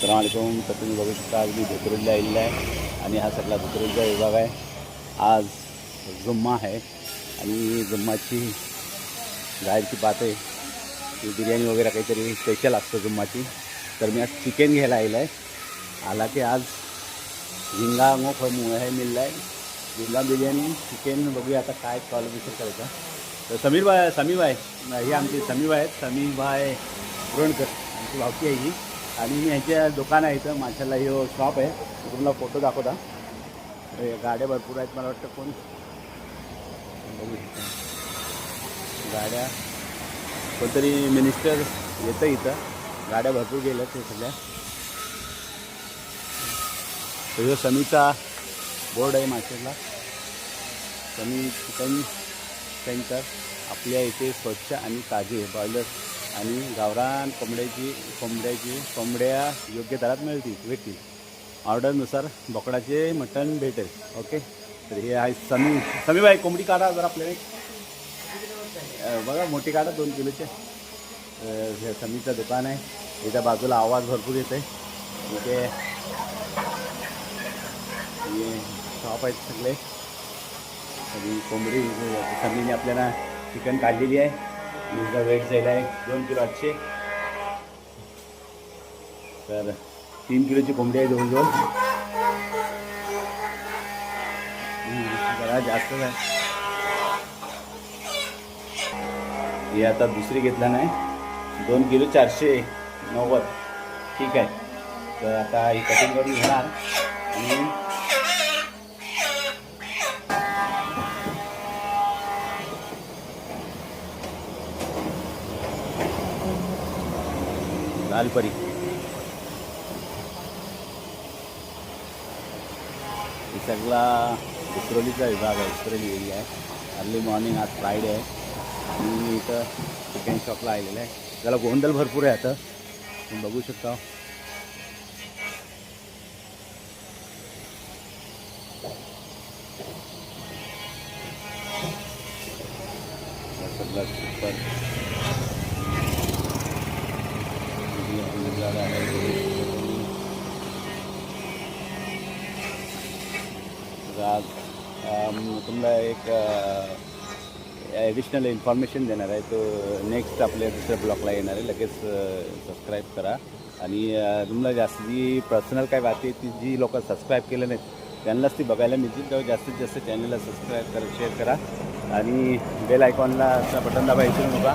अस्सलामुअलैकुम. तर तुम्ही बघू शकता अगदी धुतरूला आलेला आहे आणि हा सगळा धुतरूचा विभाग आहे. आज जुम्मा आहे आणि जुम्माची जाहीरची बात आहे की बिर्याणी वगैरे काहीतरी स्पेशल असतं जुम्माची. तर मी आज चिकन घ्यायला आलेला आहे. हालांकि आज झिंगा मोख है मिल रहा है. झिंगा बिर्याणी चिकन बघूया आता काय क्वालिफिकेशन करायचं. तर समीर भाई ही आमची समीर भाई आहेत. समीर भाई पुरणकर आमची भावकी आहे ही. आणि मी ह्याच्या दुकान आहे इथं माशाला हे शॉप आहे. तुम्हाला फोटो दाखवता. गाड्या भरपूर आहेत. मला वाटतं कोण बघू शकता गाड्या कोणतरी मिनिस्टर येतं इथं. गाड्या भरपूर गेल्यात ते सगळ्या. तर ह्यो समीचा बोर्ड आहे मार्केटला. समी चिकन सेंटर. आपल्या इथे स्वच्छ आणि ताजे बॉयलर आणि गावरान कोंबड्या योग्य दरात भेटतील. ऑर्डरनुसार बोकडाचे मटण भेटेल. ओके. तर हे आहे समीबाई कोंबडी काढा जर आपल्याला बघा मोठी काढा 2 किलोचे. हे समीचं दुकान आहे. इथं बाजूला आवाज भरपूर येत आहे. इथे शॉप आहेत सगळे. आणि कोंबडी समीने आपल्याला चिकन काढलेली आहे. मीचा वेट जाईल आहे 2 किलो 800. तर 3 किलोची कोंबडी आहे जवळजवळ. जरा जास्तच आहे. हे आता दुसरी घेतला नाही. 2 किलो 490. ठीक आहे. तर आता ही कटिंग करून घेणार आणि लालपरी हे सगळा विक्रोलीचा विभाग आहे. विक्रोली एरिया आहे. अर्ली मॉर्निंग आज फ्रायडे आहे आणि मी इथं चिकन शॉपला आलेलं आहे. त्याला गोंधळ भरपूर आहे. आता तुम्ही बघू शकता. सगळं सुपर आज तुम्हाला एक ॲडिशनल इन्फॉर्मेशन देणार आहे. तो नेक्स्ट आपल्या दुसऱ्या ब्लॉगला येणार आहे. लगेच सबस्क्राईब करा. आणि तुम्हाला जास्त जी पर्सनल काय बात आहे ती जी लोक सबस्क्राईब केलं नाहीत त्यांनाच ती बघायला मिळतील. तेव्हा जास्तीत जास्त चॅनलला सबस्क्राईब करा, शेअर करा आणि बेल आयकॉनला बटन दाबा विसरू नका.